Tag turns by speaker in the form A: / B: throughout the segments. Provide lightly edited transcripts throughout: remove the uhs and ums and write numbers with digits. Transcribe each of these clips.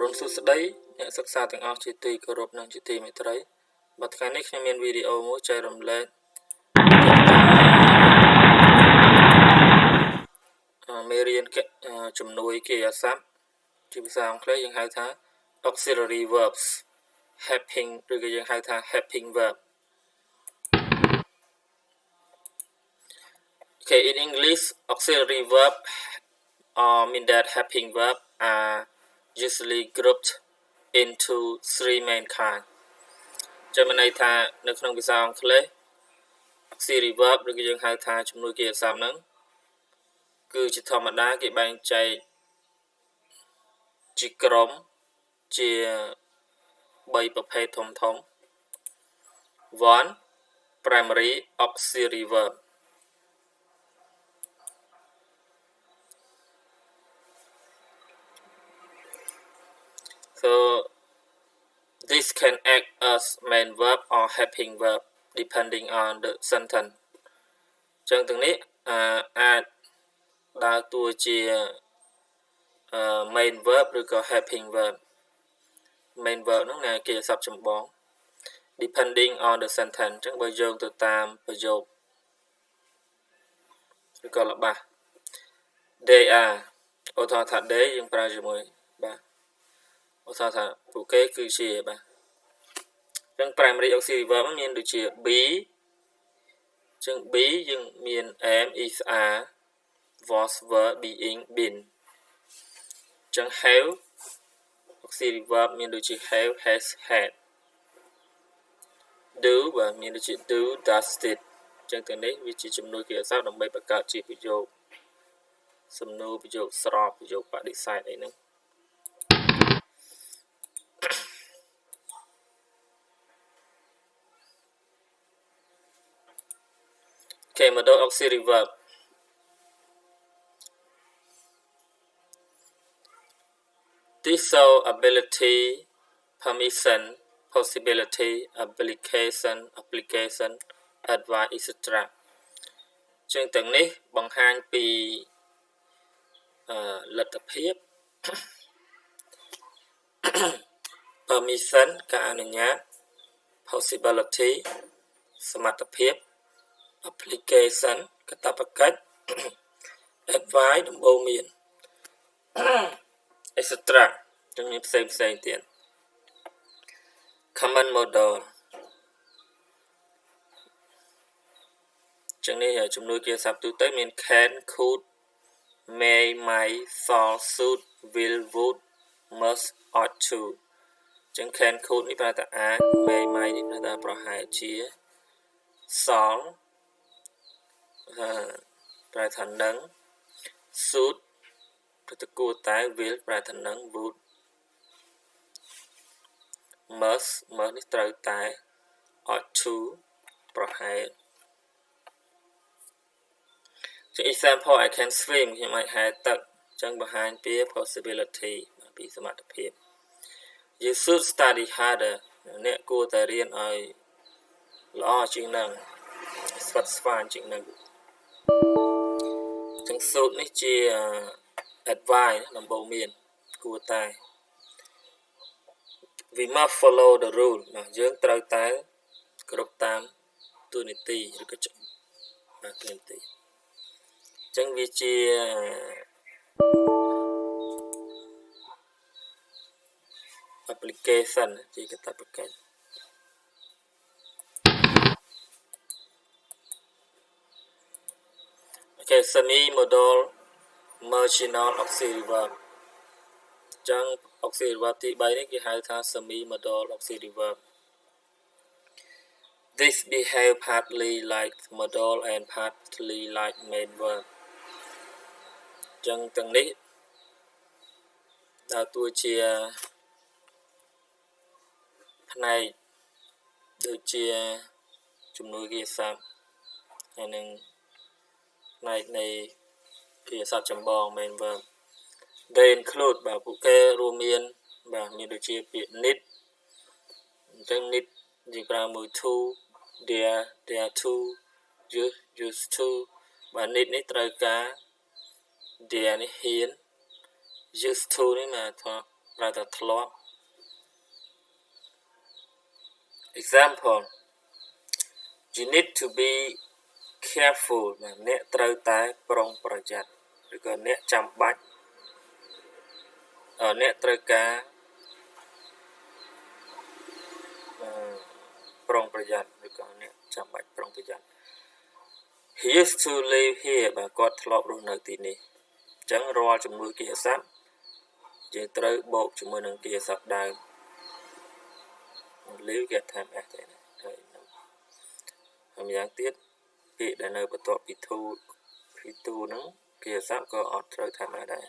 A: រុនសុស្ដីអ្នកសិក្សាទាំងអស់ជាទីគោរពនិងជាទីមេត្រីបាទថ្ងៃនេះខ្ញុំមានវីដេអូមួយចែករំលែកមេរៀនជំនួយកិរិយាសព្ទជាភាសាអង់គ្លេសយើងហៅថា auxiliary verbs helping ឬក៏យើងហៅថា helping verb. Okay, in English auxiliary verb mean that helping verb are usually grouped into three main kinds. ចាំន័យថានៅក្នុងភាសាអង់គ្លេស auxiliary verb ឬក៏យើងហៅថាជំនួយកិរិយាសព្ទហ្នឹងគឺជាធម្មតាគេបែងចែកជាក្រុមជា3ប្រភេទធំ 1. Primary auxiliary verb. So this can act as main verb or helping verb depending on the sentence. ចឹងទាំងនេះអាចដើរតួជាmain verb ឬក៏ helping verb. Main verb ហ្នឹងណាគេសព្ទចម្បង depending on the sentence. ចឹងបើយោងទៅតាមប្រយោគឬក៏ល្បះ they are ឧទាហរណ៍ថា they យើងប្រើជាមួយបាទឧទាហរណ៍ថាពួកគេគឺជាបាទចឹង primary auxiliary verb មានដូចជា be ចឹង be យើងមាន am is are was were being been ចឹង have auxiliary verb មានដូចជា have has had do បាទមានដូចជា do does did ចឹងទាំងនេះវាជាជំនួយកិរិយាសព្ទដើម្បីបង្កើតជាប្រយោគសំណួរប្រយោគស្របប្រយោគបដិសេធអីហ្នឹង Okay, modal auxiliary verb. This show ability, permission, possibility, application, advice, etc. ចឹងទាំងនេះបង្ហាញពីលទ្ធភាព permission ការអនុញ្ញាត possibility សមត្ថភាព application កាតព្វកិច្ច advice ដំបូន្មាន etc. ចឹងមានផ្សេងទៀត common modal ចឹងនេះជំនួយកិរិយាសព្ទទូទៅមាន can could may might shall should will would must ought to ចឹង can could នេះប្រែថាអាច may might នេះប្រែថាប្រហែលជា shall ប្រែថានឹង should ប្រែថាគួរតែ will ប្រែថានឹង would must នេះត្រូវតែ ought to ប្រហែលជា example I can swim ខ្ញុំអាចហែលទឹកចឹងបង្ហាញពី possibility ពីសមត្ថភាព You should study harder អ្នកគួរតែរៀនឲ្យល្អជាងនឹងស្វិតស្វាញជាងនឹងចឹង should នេះជា advice ដំបូន្មានគួរតែ We must follow the rule យើងត្រូវតែគ្រប់តាមទូនីតិឬក៏ទូនីតិចឹងវាជា application ជាកាតព្វកិច្ច Okay, semi modal marginal auxiliary verb ចឹង auxiliary verb ទី3នេះគេហៅថា semi modal auxiliary verb. This behave partly like modal and partly like main verb. ចឹងទាំងនេះដើរតួជាផ្នែកដូចជាជំនួយកិរិយាសព្ទហើយនឹងផ្នែកនៃកិរិយាសព្ទចម្បង main verb. They include បាទពួកគេរួមមានបាទមានដូចជាពាក្យ need អញ្ចឹង need យើងប្រើមួយ to there to used to បាទ need នេះត្រូវការ there នេះហ៊ាន used to នេះមកថា ប្រើតែធ្លាប់ example you need to be careful អ្នកត្រូវតែប្រុងប្រយ័ត្នឬក៏អ្នកចាំបាច់អ្នកត្រូវការប្រុងប្រយ័ត្នឬក៏អ្នកចាំបាច់ប្រុងប្រយ័ត្ន He used to live here បាទគាត់ធ្លាប់រស់នៅទីនេះអញ្ចឹងរាល់ជំនួយគារស័ព្ទយើងត្រូវបូកជាមួយនឹងគារស័ព្ទដើម live គេថាអះទេហើយម្យ៉ាងទៀតពាក្យដែលនៅបន្ទាប់ពី to ហ្នឹងគារស័ព្ទក៏អត់ត្រូវថាដែរ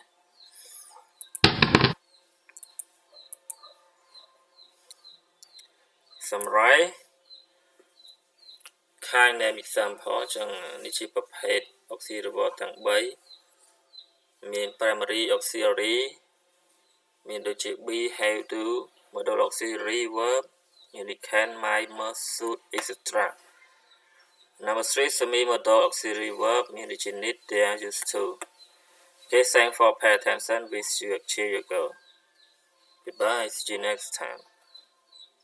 A: សម្រាប់ kind name example ចឹងនេះជាប្រភេទ auxiliary verb ទាំង3មាន primary auxiliary មានដូចជា be have do modal auxiliary verb មាន can might must should etc number 3 semi modal auxiliary verb មានដូចជា need dare used to okay thanks for pay attention wish you a cheery go goodbye see you next time